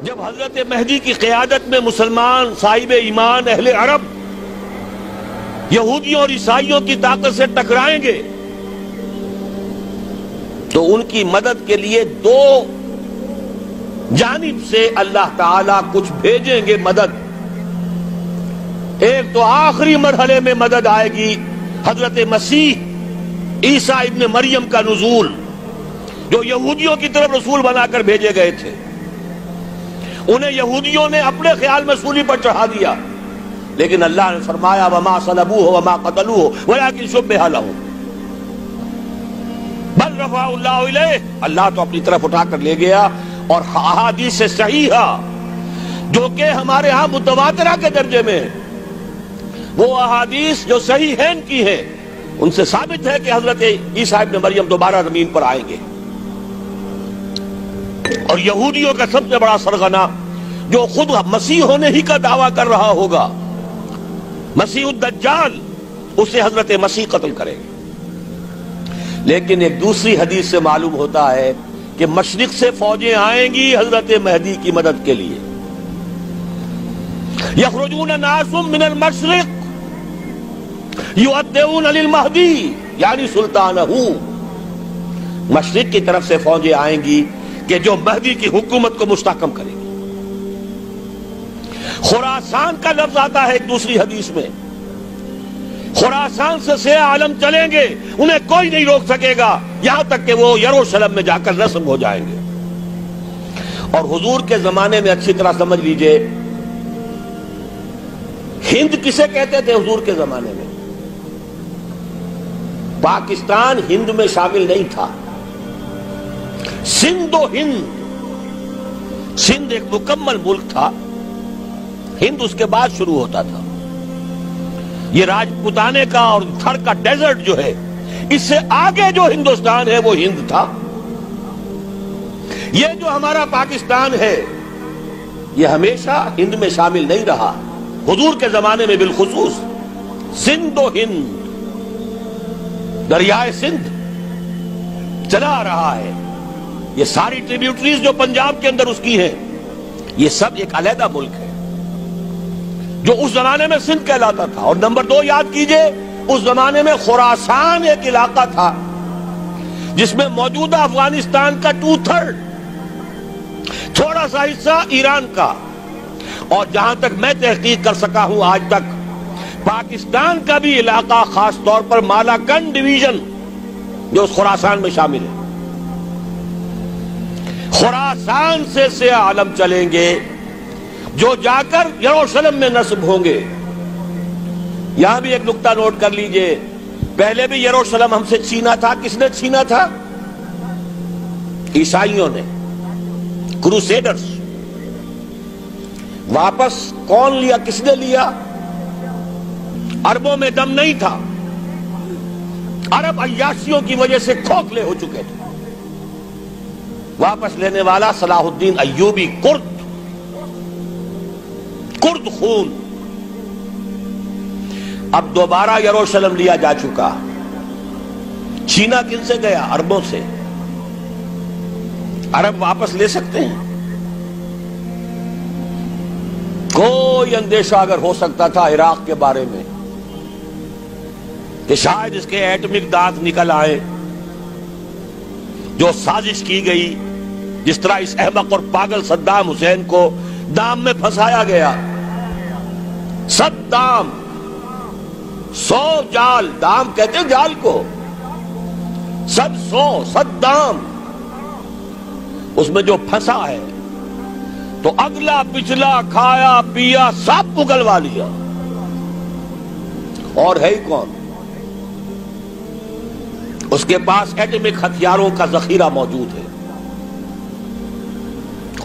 جب حضرت مہدی کی قیادت میں مسلمان صاحب ایمان اہل عرب یہودیوں اور عیسائیوں کی طاقت سے ٹکرائیں گے تو ان کی مدد کے لیے دو جانب سے اللہ تعالیٰ کچھ بھیجیں گے مدد. ایک تو آخری مرحلے میں مدد آئے گی حضرت مسیح عیسیٰ ابن مریم کا نزول، جو یہودیوں کی طرف رسول بنا کر بھیجے گئے تھے. انہیں یہودیوں نے اپنے خیال میں سولی پر چڑھا دیا، لیکن اللہ نے فرمایا وما صلبوہ وما قتلوہ ولکن شبہ لہم بل رفعہ اللہ الیہ. اللہ تو اپنی طرف اٹھا کر لے گیا. اور احادیث صحیحہ جو کہ ہمارے ہاں متواترہ کے درجے میں ہیں، وہ احادیث جو صحیحین کی ہیں، ان سے ثابت ہے کہ حضرت عیسیٰ ابن مریم دوبارہ زمین پر آئیں گے. اور یہودیوں کا سب سے بڑا سرغنہ جو خود مسیح ہونے ہی کا دعویٰ کر رہا ہوگا، مسیح الدجال، اسے حضرت مسیح قتل کرے گے. لیکن ایک دوسری حدیث سے معلوم ہوتا ہے کہ مشرق سے فوجیں آئیں گی حضرت مہدی کی مدد کے لیے. یخرجون ناس من المشرق یؤدون للمہدی یعنی سلطانہ. مشرق کی طرف سے فوجیں آئیں گی کہ جو مہدی کی حکومت کو مستحکم کرے گی. خراسان کا لفظ آتا ہے ایک دوسری حدیث میں. خراسان سے سیاہ عالم چلیں گے، انہیں کوئی نہیں روک سکے گا یہاں تک کہ وہ یروشلم میں جا کر رسم ہو جائیں گے. اور حضور کے زمانے میں اچھی طرح سمجھ لیجئے، ہند کسے کہتے تھے حضور کے زمانے میں؟ پاکستان ہند میں شامل نہیں تھا. سندھ و ہند، سندھ ایک مکمل ملک تھا، ہند اس کے بعد شروع ہوتا تھا. یہ راجپوتانے کا اور تھر کا ڈیزرٹ جو ہے، اس سے آگے جو ہندوستان ہے وہ ہند تھا. یہ جو ہمارا پاکستان ہے یہ ہمیشہ ہند میں شامل نہیں رہا. حضور کے زمانے میں بالخصوص سندھ و ہند، دریائے سندھ چلا آ رہا ہے. یہ ساری ٹریبیوٹریز جو پنجاب کے اندر اس کی ہیں، یہ سب ایک علیحدہ ملک ہے جو اس زمانے میں سندھ کہلاتا تھا. اور نمبر 2 یاد کیجئے، اس زمانے میں خراسان ایک علاقہ تھا جس میں موجودہ افغانستان کا 2/3، تھوڑا سا حصہ ایران کا، اور جہاں تک میں تحقیق کر سکا ہوں آج تک پاکستان کا بھی علاقہ، خاص طور پر مالاکنڈ ڈویژن جو اس خراسان میں شامل ہے. خراسان سے سیاہ عالم چلیں گے جو جا کر یروشلم میں نصب ہوں گے. یہاں بھی ایک نقطہ نوٹ کر لیجئے، پہلے بھی یروشلم ہم سے چھینا تھا. کس نے چھینا تھا؟ عیسائیوں نے، کروسیڈرز. واپس کون لیا؟ کس نے لیا؟ عربوں میں دم نہیں تھا، عرب عیاشیوں کی وجہ سے کھوکھلے ہو چکے تھے. واپس لینے والا صلاح الدین ایوبی، کرد خون. اب دوبارہ یروشلم لیا جا چکا. چھینا کن سے گیا؟ عربوں سے. عرب واپس لے سکتے ہیں؟ کوئی اندیشہ اگر ہو سکتا تھا عراق کے بارے میں کہ شاید اس کے ایٹمک دانت نکل آئے، جو سازش کی گئی، جس طرح اس احمق اور پاگل صدام حسین کو دام میں پھنسایا گیا. صدام 100 جال، دام کہتے ہیں جال کو، 100 صدام، اس میں جو پھنسا ہے تو اگلا پچھلا کھایا پیا سب اگلوا لیا. اور ہے ہی کون؟ اس کے پاس ایٹمک ہتھیاروں کا ذخیرہ موجود ہے،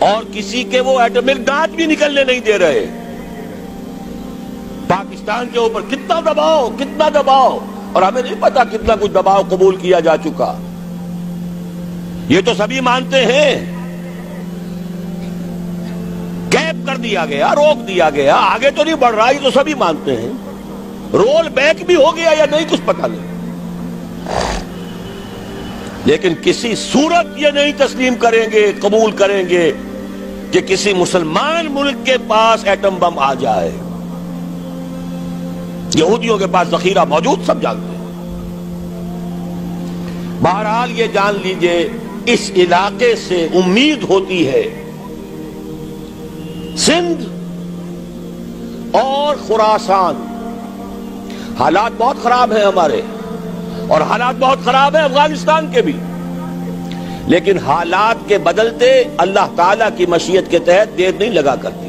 اور کسی کے وہ ایٹمک دانت بھی نکلنے نہیں دے رہے. پاکستان کے اوپر کتنا دباؤ، اور ہمیں نہیں پتا کتنا کچھ دباؤ قبول کیا جا چکا. یہ تو سبھی مانتے ہیں. کیپ کر دیا گیا، روک دیا گیا، آگے تو نہیں بڑھ رہا، یہ تو سبھی مانتے ہیں. رول بیک بھی ہو گیا یا نہیں کچھ پتہ نہیں. لیکن کسی صورت یہ نہیں تسلیم کریں گے، قبول کریں گے کہ کسی مسلمان ملک کے پاس ایٹم بم آ جائے. یہودیوں کے پاس ذخیرہ موجود، سب جانتے ہیں. بہرحال یہ جان لیجئے اس علاقے سے امید ہوتی ہے سندھ اور خراسان. حالات بہت خراب ہیں ہمارے، اور حالات بہت خراب ہیں افغانستان کے بھی، لیکن حالات کے بدلتے اللہ تعالیٰ کی مشیت کے تحت دیر نہیں لگا کرتی.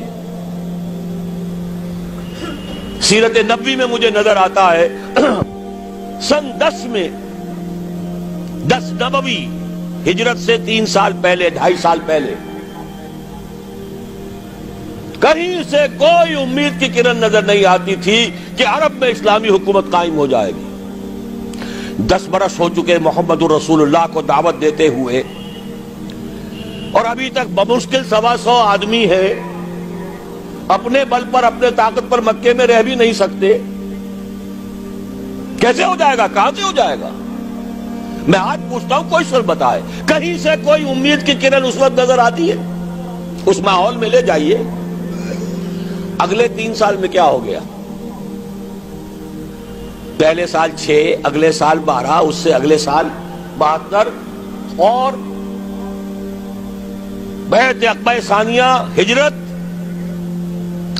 سیرت نبوی میں مجھے نظر آتا ہے سن 10 میں 10 نبوی ہجرت سے 3 سال پہلے، 2.5 سال پہلے، کہیں سے کوئی امید کی کرن نظر نہیں آتی تھی کہ عرب میں اسلامی حکومت قائم ہو جائے گی. 10 برس ہو چکے محمد رسول اللہ کو دعوت دیتے ہوئے، اور ابھی تک بمشکل 125 آدمی ہے. اپنے بل پر، اپنے طاقت پر مکے میں رہ بھی نہیں سکتے. کیسے ہو جائے گا؟ کہاں سے ہو جائے گا؟ میں آج پوچھتا ہوں، کوئی سر بتائے کہیں سے کوئی امید کی کرن اس وقت نظر آتی ہے؟ اس ماحول میں لے جائیے. اگلے 3 سال میں کیا ہو گیا؟ پہلے سال 6، اگلے سال 12، اس سے اگلے سال 72، اور بیعت عقبہ ثانیہ، ہجرت،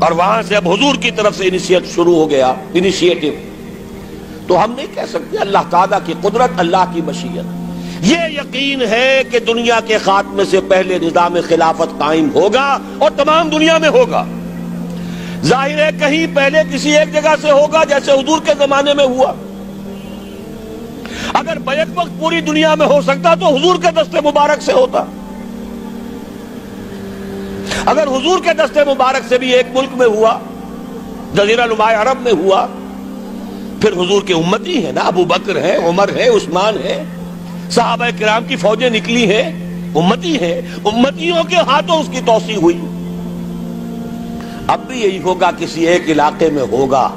اور وہاں سے اب حضور کی طرف سے انیشیٹ شروع ہو گیا، انیشیٹو. تو ہم نہیں کہہ سکتے اللہ تعالیٰ کی قدرت، اللہ کی مشیت. یہ یقین ہے کہ دنیا کے خاتمے سے پہلے نظام خلافت قائم ہوگا، اور تمام دنیا میں ہوگا. ظاہر ہے کہیں پہلے کسی ایک جگہ سے ہوگا، جیسے حضور کے زمانے میں ہوا. اگر بیک وقت پوری دنیا میں ہو سکتا تو حضور کے دست مبارک سے ہوتا. اگر حضور کے دست مبارک سے بھی ایک ملک میں ہوا، جزیرہ نما عرب میں ہوا، پھر حضور کے امتی ہیں نا، ابو بکر ہیں، عمر ہے، عثمان ہے، صحابہ کرام کی فوجیں نکلی ہیں، امتی ہیں. امتیوں کے ہاتھوں اس کی توسیع ہوئی. اب بھی یہی ہوگا، کسی ایک علاقے میں ہوگا.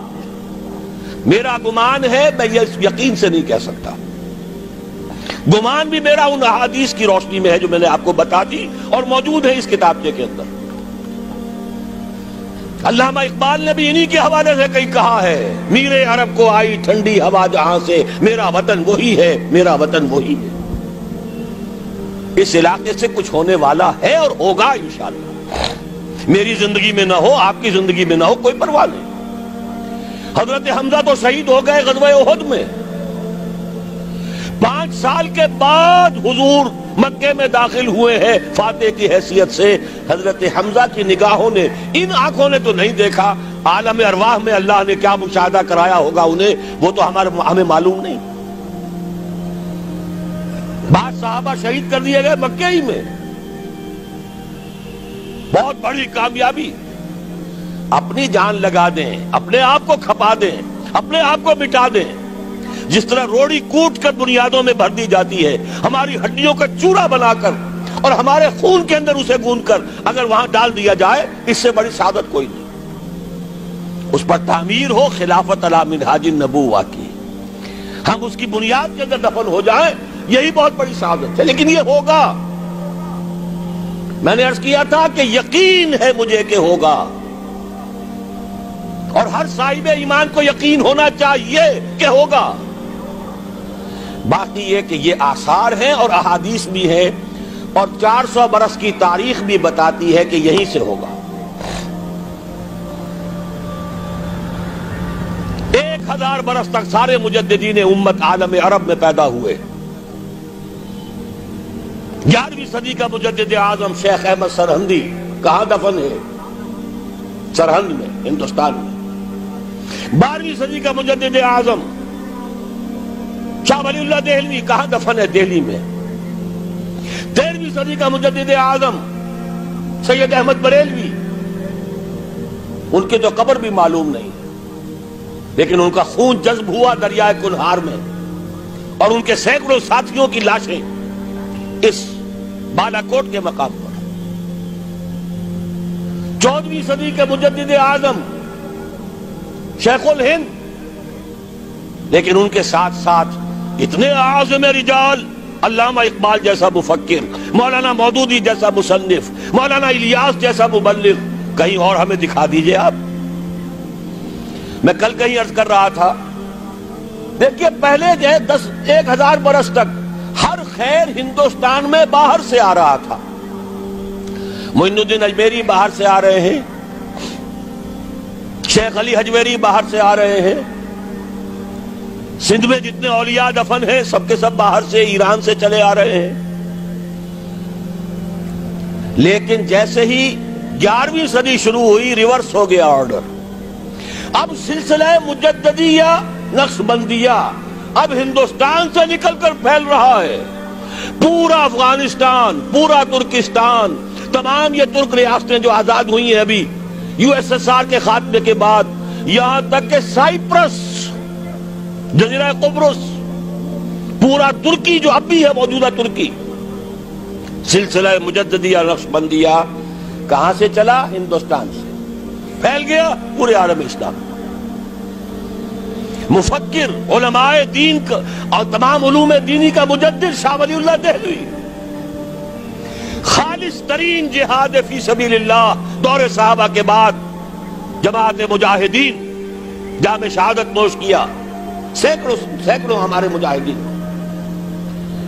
میرا گمان ہے، میں یہ یقین سے نہیں کہہ سکتا. گمان بھی میرا ان احادیث کی روشنی میں ہے جو میں نے آپ کو بتا دی اور موجود ہے اس کتابچے کے اندر. علامہ اقبال نے بھی انہی کے حوالے سے کہیں کہا ہے، میرے عرب کو آئی ٹھنڈی ہوا جہاں سے، میرا وطن وہی ہے، میرا وطن وہی ہے. اس علاقے سے کچھ ہونے والا ہے اور ہوگا انشاءاللہ. میری زندگی میں نہ ہو، آپ کی زندگی میں نہ ہو، کوئی پرواہ نہیں. حضرت حمزہ تو شہید ہو گئے غزوہ احد میں. 5 سال کے بعد حضور مکے میں داخل ہوئے ہیں فاتح کی حیثیت سے. حضرت حمزہ کی نگاہوں نے، ان آنکھوں نے تو نہیں دیکھا، عالم ارواح میں اللہ نے کیا مشاہدہ کرایا ہوگا انہیں، وہ تو ہمیں معلوم نہیں. بعض صحابہ شہید کر دیے گئے مکے ہی میں. بہت بڑی کامیابی. اپنی جان لگا دیں، اپنے آپ کو کھپا دیں، اپنے آپ کو مٹا دیں. جس طرح روڑی کوٹ کر بنیادوں میں بھر دی جاتی ہے، ہماری ہڈیوں کا چورا بنا کر اور ہمارے خون کے اندر اسے گوندھ کر اگر وہاں ڈال دیا جائے، اس سے بڑی سعادت کوئی نہیں. اس پر تعمیر ہو خلافت علی منہاج النبوہ کی، ہم اس کی بنیاد کے اندر دفن ہو جائیں، یہی بہت بڑی سعادت ہے. لیکن یہ ہوگا. میں نے عرض کیا تھا کہ یقین ہے مجھے کہ ہوگا، اور ہر صاحب ایمان کو یقین ہونا چاہیے کہ ہوگا. باقی یہ کہ یہ آثار ہیں اور احادیث بھی ہیں، اور 400 برس کی تاریخ بھی بتاتی ہے کہ یہیں سے ہوگا. 1000 برس تک سارے مجددین امت عالم عرب میں پیدا ہوئے. 11ویں صدی کا مجدد اعظم شیخ احمد سرہندی کہاں دفن ہے؟ سرہند میں، ہندوستان میں. 12ویں صدی کا مجدد اعظم شاہ ولی اللہ دہلوی کہاں دفن ہے؟ دہلی میں. 13ویں صدی کا مجدد اعظم سید احمد بریلوی، ان کے تو قبر بھی معلوم نہیں، لیکن ان کا خون جذب ہوا دریائے کنہار میں، اور ان کے سینکڑوں ساتھیوں کی لاشیں اس بالا کوٹ کے مقام پر. 14ویں صدی کے مجدد اعظم شیخ الہند، لیکن ان کے ساتھ ساتھ اتنے اعظم رجال علامہ اقبال جیسا مفکر، مولانا مودودی جیسا مصنف، مولانا الیاس جیسا مبلغ، کہیں اور ہمیں دکھا دیجئے آپ۔ میں کل کہیں عرض کر رہا تھا، دیکھیے پہلے جو ہے 1000 برس تک ہر خیر ہندوستان میں باہر سے آ رہا تھا۔ معین الدین اجمیری باہر سے آ رہے ہیں، شیخ علی حجویری باہر سے آ رہے ہیں، سندھ میں جتنے اولیاء دفن ہیں سب کے سب باہر سے، ایران سے چلے آ رہے ہیں۔ لیکن جیسے ہی 11ویں صدی شروع ہوئی، ریورس ہو گیا آرڈر۔ اب سلسلہ مجددیہ نقشبندیہ اب ہندوستان سے نکل کر پھیل رہا ہے۔ پورا افغانستان، پورا ترکستان، تمام یہ ترک ریاستیں جو آزاد ہوئی ہیں ابھی USSR کے خاتمے کے بعد، یہاں تک کہ سائپرس، جزیرہ قبرص، پورا ترکی جو اب بھی ہے موجودہ ترکی، سلسلہ مجددیہ نقشبندیہ کہاں سے چلا؟ ہندوستان سے پھیل گیا پورے عالم اسلام۔ مفکر، علماء دین اور تمام علوم دینی کا مجدد شاہ ولی اللہ دہلوی، خالص ترین جہاد فی سبیل اللہ دور صحابہ کے بعد جماعت مجاہدین جام شہادت نوش کیا، سینکڑوں ہمارے مجاہدین۔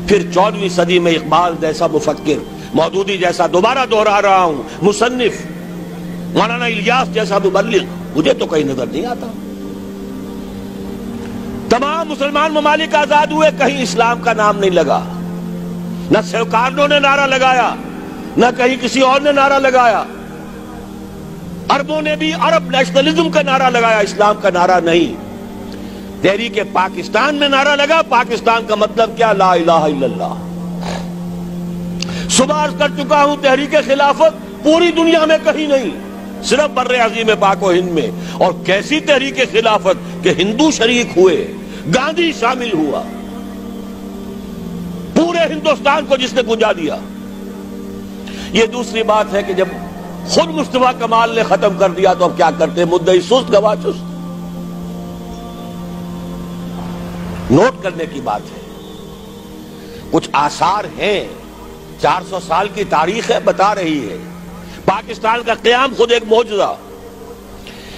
پھر 14ویں صدی میں اقبال جیسا مفکر، مودودی جیسا، دوبارہ دوہرا رہا ہوں، مصنف، مولانا الیاس جیسا مبلغ، مجھے تو کہیں نظر نہیں آتا۔ تمام مسلمان ممالک آزاد ہوئے، کہیں اسلام کا نام نہیں لگا، نہ سرکاروں نے نعرہ لگایا، نہ کہیں کسی اور نے نعرہ لگایا۔ عربوں نے بھی عرب نیشنلزم کا نعرہ لگایا، اسلام کا نعرہ نہیں۔ تحریک پاکستان میں نعرہ لگا، پاکستان کا مطلب کیا؟ لا الہ الا اللہ۔ صبح عرض کر چکا ہوں، تحریک خلافت پوری دنیا میں کہیں نہیں، صرف بر عظیم پاک و ہند میں۔ اور کیسی تحریک خلافت کہ ہندو شریک ہوئے، گاندھی شامل ہوا، پورے ہندوستان کو جس نے گنجا دیا۔ یہ دوسری بات ہے کہ جب خود مصطفیٰ کمال نے ختم کر دیا تو اب کیا کرتے؟ مدعی سست گواہ چست۔ نوٹ کرنے کی بات ہے، کچھ آثار ہیں، 400 سال کی تاریخ ہے، بتا رہی ہے پاکستان کا قیام خود ایک معجزہ۔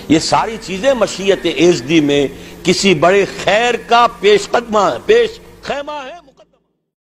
یہ ساری چیزیں مشیت ایزدی میں کسی بڑے خیر کا پیش خیمہ ہے۔